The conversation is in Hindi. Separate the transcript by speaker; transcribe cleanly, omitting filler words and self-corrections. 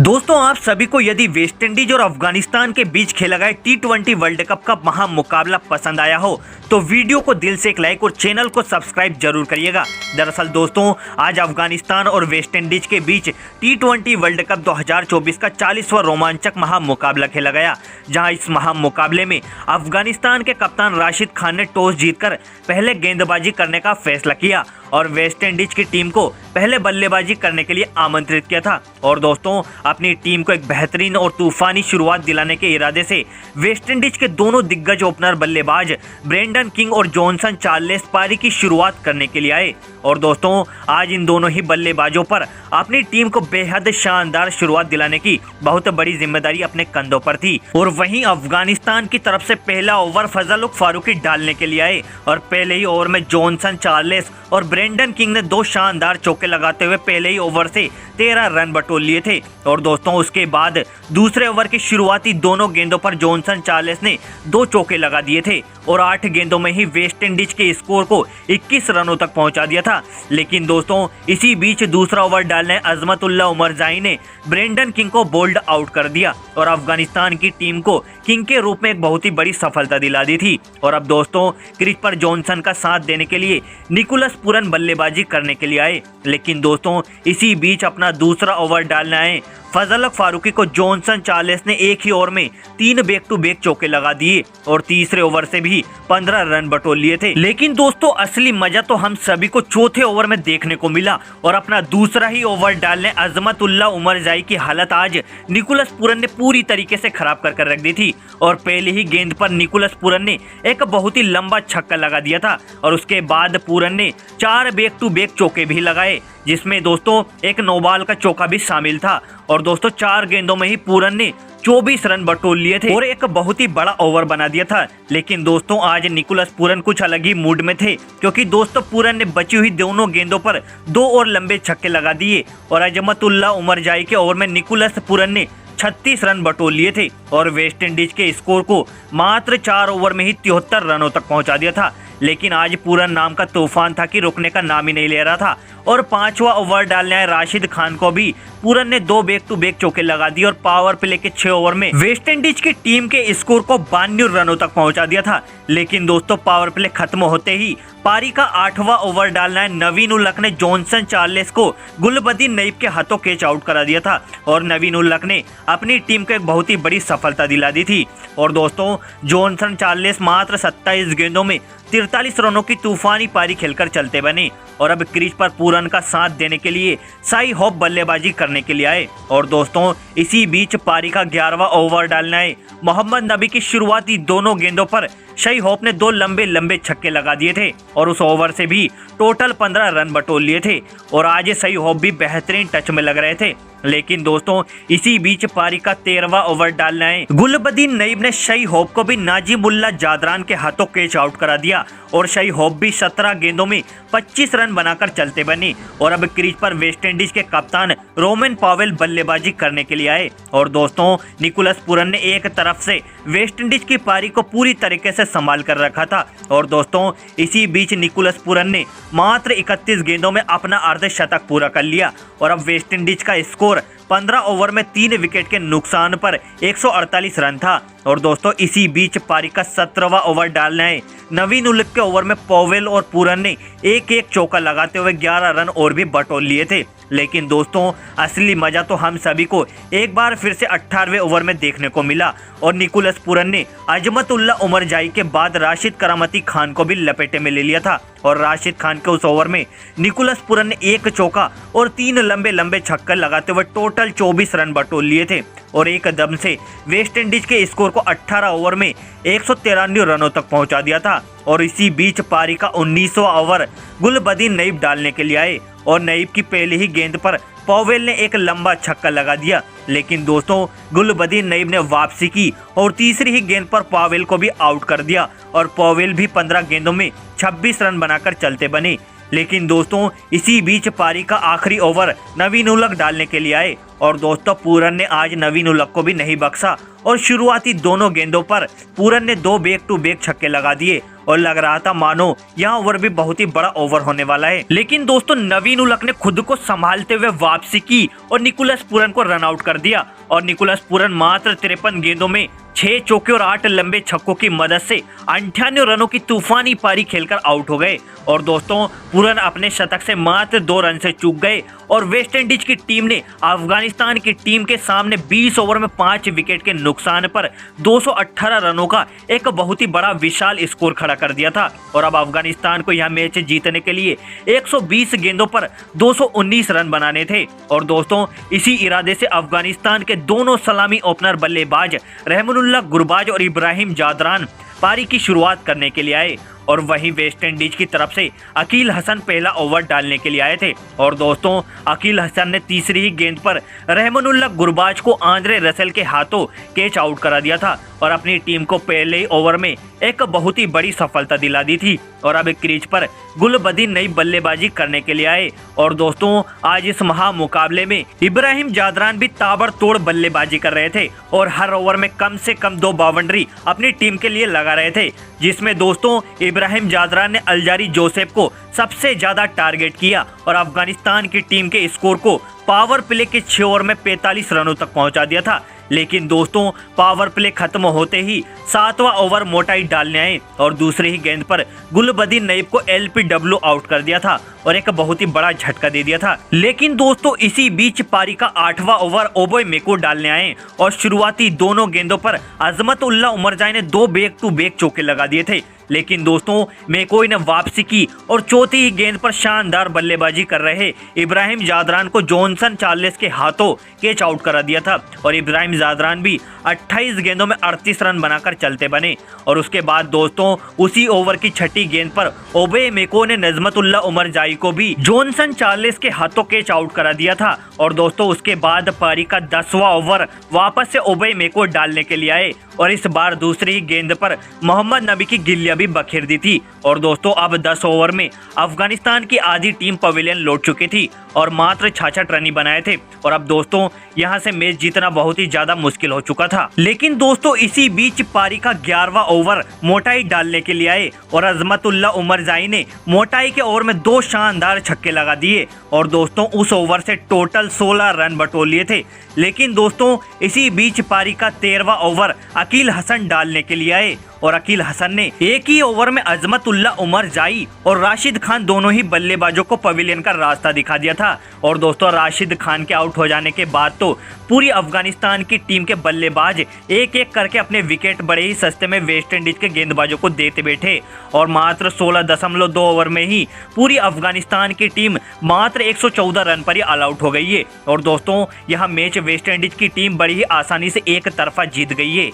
Speaker 1: दोस्तों आप सभी को यदि वेस्टइंडीज और अफगानिस्तान के बीच खेला गया T20 वर्ल्ड कप का महा मुकाबला पसंद आया हो तो वीडियो को दिल से एक लाइक और चैनल को सब्सक्राइब जरूर करिएगा। दरअसल दोस्तों आज अफगानिस्तान और वेस्टइंडीज के बीच T20 वर्ल्ड कप 2024 का 40वां रोमांचक महा मुकाबला खेला गया, जहां इस महा मुकाबले में अफगानिस्तान के कप्तान राशिद खान ने टॉस जीतकर पहले गेंदबाजी करने का फैसला किया और वेस्टइंडीज की टीम को पहले बल्लेबाजी करने के लिए आमंत्रित किया था। और दोस्तों अपनी टीम को एक बेहतरीन और तूफानी शुरुआत दिलाने के इरादे से वेस्टइंडीज के दोनों दिग्गज ओपनर बल्लेबाज ब्रेंडन किंग और जॉनसन चार्ल्स पारी की शुरुआत करने के लिए आए। और दोस्तों आज इन दोनों ही बल्लेबाजों पर अपनी टीम को बेहद शानदार शुरुआत दिलाने की बहुत बड़ी जिम्मेदारी अपने कंधों पर थी। और वहीं अफगानिस्तान की तरफ से पहला ओवर फजल फारूकी डालने के लिए आए और पहले ही ओवर में जॉनसन चार्ल्स और ब्रेंडन किंग ने दो शानदार चौके लगाते हुए पहले ही ओवर से 13 रन बटोर लिए थे। और दोस्तों उसके बाद दूसरे ओवर की शुरुआती दोनों गेंदों पर जॉनसन चार्ल्स ने 2 चौके लगा दिए थे और 8 गेंदों में ही वेस्टइंडीज के स्कोर को 21 रनों तक पहुंचा दिया था। लेकिन दोस्तों इसी बीच दूसरा ओवर डालने अजमतुल्लाह उमरजाई ने ब्रेंडन किंग को बोल्ड आउट कर दिया और अफगानिस्तान की टीम को किंग के रूप में एक बहुत ही बड़ी सफलता दिला दी थी। और अब दोस्तों क्रीज पर जॉनसन का साथ देने के लिए निकोलस पूरन बल्लेबाजी करने के लिए आए। लेकिन दोस्तों इसी बीच अपना दूसरा ओवर डालने आए फजल फारूकी को जॉनसन चार्ल्स ने एक ही ओवर में 3 बैक टू बैक चौके लगा दिए और तीसरे ओवर से भी 15 रन बटोर लिए थे। लेकिन दोस्तों असली मजा तो हम सभी को चौथे ओवर में देखने को मिला और अपना दूसरा ही ओवर डालने अजमतुल्लाह उमरजाई की हालत आज निकोलस पूरन ने पूरी तरीके से खराब कर रख दी थी। और पहले ही गेंद पर निकोलस पूरन ने एक बहुत ही लंबा छक्का लगा दिया था और उसके बाद पूरन ने 4 बैक टू बैक चौके भी लगाए, जिसमें दोस्तों एक नौबाल का चौका भी शामिल था। और दोस्तों 4 गेंदों में ही पूरन ने 24 रन बटोर लिए थे और एक बहुत ही बड़ा ओवर बना दिया था। लेकिन दोस्तों आज निकोलस पूरन कुछ अलग ही मूड में थे, क्योंकि दोस्तों पूरन ने बची हुई दोनों गेंदों पर 2 और लंबे छक्के लगा दिए और अजमतुल्लाह उमरजाई के ओवर में निकोलस पूरन ने 36 रन बटोर लिए थे और वेस्टइंडीज के स्कोर को मात्र 4 ओवर में ही 73 रनों तक पहुंचा दिया था। लेकिन आज पूरन नाम का तूफान था कि रुकने का नाम ही नहीं ले रहा था और 5वां ओवर डालने आए राशिद खान को भी पूरन ने 2 बैक टू बैक चौके लगा दिए और पावर प्ले के 6 ओवर में वेस्टइंडीज की टीम के स्कोर को 92 रनों तक पहुंचा दिया था। लेकिन दोस्तों पावर प्ले खत्म होते ही पारी का 8वां ओवर डालना है नवीन उल हक ने जॉनसन चार्ल्स को गुलबदीन नईब के हाथों कैच आउट करा दिया था और नवीन उल हक ने अपनी टीम को एक बहुत ही बड़ी सफलता दिला दी थी। और दोस्तों जॉनसन चार्ल्स मात्र 27 गेंदों में 43 रनों की तूफानी पारी खेलकर चलते बने और अब क्रीज पर पूरन का साथ देने के लिए शाई होप बल्लेबाजी करने के लिए आए। और दोस्तों इसी बीच पारी का 11वां ओवर डालने आए मोहम्मद नबी की शुरुआती दोनों गेंदों पर शाई होप ने 2 लंबे छक्के लगा दिए थे और उस ओवर से भी टोटल 15 रन बटोर लिए थे और आज शाई होप भी बेहतरीन टच में लग रहे थे। लेकिन दोस्तों इसी बीच पारी का 13वां ओवर डालने आए गुलबदीन नईब ने शाई होप को भी नाजिमुल्लाह जादरान के हाथों कैच आउट करा दिया और शाई होप भी 17 गेंदों में 25 रन बनाकर चलते बने और अब क्रीज पर वेस्टइंडीज के कप्तान रोमन पॉवेल बल्लेबाजी करने के लिए आए। और दोस्तों निकोलस पूरन ने एक तरफ से वेस्टइंडीज की पारी को पूरी तरीके से संभाल कर रखा था और दोस्तों इसी बीच निकोलस पूरन ने मात्र 31 गेंदों में अपना अर्धशतक पूरा कर लिया और अब वेस्टइंडीज का स्कोर 15 ओवर में 3 विकेट के नुकसान पर 148 रन था। और दोस्तों इसी बीच पारी का 17वां ओवर डालने आए नवीन उल हक के ओवर में पॉवेल और पूरन ने एक चौका लगाते हुए 11 रन और भी बटोर लिए थे। लेकिन दोस्तों असली मजा तो हम सभी को एक बार फिर से 18वें ओवर में देखने को मिला और निकोलस पूरन ने अजमतुल्लाह उमरजाई के बाद राशिद करामती खान को भी लपेटे में ले लिया था और राशिद खान के उस ओवर में निकोलस पूरन ने 1 चौका और 3 लंबे छक्के लगाते हुए टोटल 24 रन बटोर लिए थे और एकदम से वेस्टइंडीज के स्कोर को 18 ओवर में 193 रनों तक पहुंचा दिया था। और इसी बीच पारी का 19वां ओवर गुलबदीन नईब डालने के लिए आए और नईब की पहली ही गेंद पर पॉवेल ने एक लंबा छक्का लगा दिया। लेकिन दोस्तों गुलबदीन नईब ने वापसी की और तीसरी ही गेंद पर पॉवेल को भी आउट कर दिया और पॉवेल भी 15 गेंदों में 26 रन बनाकर चलते बने। लेकिन दोस्तों इसी बीच पारी का आखिरी ओवर नवीन उल हक डालने के लिए आए और दोस्तों पूरन ने आज नवीन उल हक को भी नहीं बख्शा और शुरुआती दोनों गेंदों पर पूरन ने 2 बैक टू बैक छक्के लगा दिए और लग रहा था मानो यह ओवर भी बहुत ही बड़ा ओवर होने वाला है। लेकिन दोस्तों नवीन उलक ने खुद को संभालते हुए वापसी की और निकोलस पूरन को रन आउट कर दिया और निकोलस पूरन मात्र 53 गेंदों में 6 चौके और 8 लंबे छक्कों की मदद से 98 रनों की तूफानी पारी खेलकर आउट हो गए। और दोस्तों पूरन अपने शतक से मात्र 2 रन से चूक गए और वेस्ट इंडीज की टीम ने अफगानिस्तान की टीम के सामने 20 ओवर में 5 विकेट के नुकसान पर 218 रनों का एक बहुत ही बड़ा विशाल स्कोर खड़ा कर दिया था। और अब अफगानिस्तान को यह मैच जीतने के लिए 120 गेंदों पर 219 रन बनाने थे। और दोस्तों इसी इरादे से अफगानिस्तान के दोनों सलामी ओपनर बल्लेबाज रहमानुल्लाह गुरबाज और इब्राहिम जादरान पारी की शुरुआत करने के लिए आए और वहीं वेस्ट इंडीज की तरफ से अकील हसन पहला ओवर डालने के लिए आए थे। और दोस्तों अकील हसन ने तीसरी ही गेंद पर रहमानुल्लाह गुरबाज को आंद्रे रसेल के हाथों कैच आउट करा दिया था और अपनी टीम को पहले ही ओवर में एक बहुत ही बड़ी सफलता दिला दी थी। और अब क्रीज पर गुलबदीन नई बल्लेबाजी करने के लिए आए। और दोस्तों आज इस महामुकाबले में इब्राहिम जादरान भी ताबड़तोड़ बल्लेबाजी कर रहे थे और हर ओवर में कम से कम 2 बाउंड्री अपनी टीम के लिए लगा रहे थे, जिसमें दोस्तों इब्राहिम जादरान ने अलजारी जोसेफ को सबसे ज्यादा टारगेट किया और अफगानिस्तान की टीम के स्कोर को पावर प्ले के 6 ओवर में 45 रनों तक पहुंचा दिया था। लेकिन दोस्तों पावर प्ले खत्म होते ही 7वां ओवर मोटाई डालने आए और दूसरी ही गेंद पर गुलबदीन नईब को LPW आउट कर दिया था और एक बहुत ही बड़ा झटका दे दिया था। लेकिन दोस्तों इसी बीच पारी का 8वां ओवर ओबोय मेको डालने आए और शुरुआती दोनों गेंदों पर अजमत उल्लाह उमरजाई ने 2 बैक टू बैक चौके लगा दिए थे। लेकिन दोस्तों मेकोई ने वापसी की और चौथी ही गेंद पर शानदार बल्लेबाजी कर रहे इब्राहिम जादरान को जॉनसन चार्ल्स के हाथों कैच आउट करा दिया था और इब्राहिम जादरान भी 28 गेंदों में 38 रन बनाकर चलते बने। और उसके बाद दोस्तों उसी ओवर की छठी गेंद पर ओबोय मेको ने नजमतुल्लाह उमरजाई को भी जॉनसन चार्ल्स के हाथों कैच आउट करा दिया था। और दोस्तों उसके बाद पारी का 10वां ओवर वापस से ओबोय मेको डालने के लिए आए और इस बार दूसरी गेंद पर मोहम्मद नबी की गिल्लियां भी बखेर दी थी। और दोस्तों अब 10 ओवर में अफगानिस्तान की आधी टीम पवेलियन लौट चुकी थी और मात्र 66 रन ही बनाए थे और अब दोस्तों यहां से मैच जीतना बहुत ही ज्यादा मुश्किल हो चुका था। लेकिन दोस्तों इसी बीच पारी का 11वां ओवर मोटाई डालने के लिए आए और अजमतुल्लाह उमरजाई ने मोटाई के ओवर में 2 शानदार छक्के लगा दिए और दोस्तों उस ओवर से टोटल 16 रन बटोर लिए थे। लेकिन दोस्तों इसी बीच पारी का 13वां ओवर अकील हसन डालने के लिए आए और अकील हसन ने एक ही ओवर में अजमतुल्लाह उमरजाई और राशिद खान दोनों ही बल्लेबाजों को पवेलियन का रास्ता दिखा दिया था। और दोस्तों राशिद खान के आउट हो जाने के बाद तो पूरी अफगानिस्तान की टीम के बल्लेबाज एक एक करके अपने विकेट बड़े ही सस्ते में वेस्ट इंडीज के गेंदबाजों को देते बैठे और मात्र 16.2 ओवर में ही पूरी अफगानिस्तान की टीम मात्र 114 रन पर ही ऑल आउट हो गई है। और दोस्तों यह मैच वेस्ट इंडीज की टीम बड़ी ही आसानी से एक तरफा जीत गई है।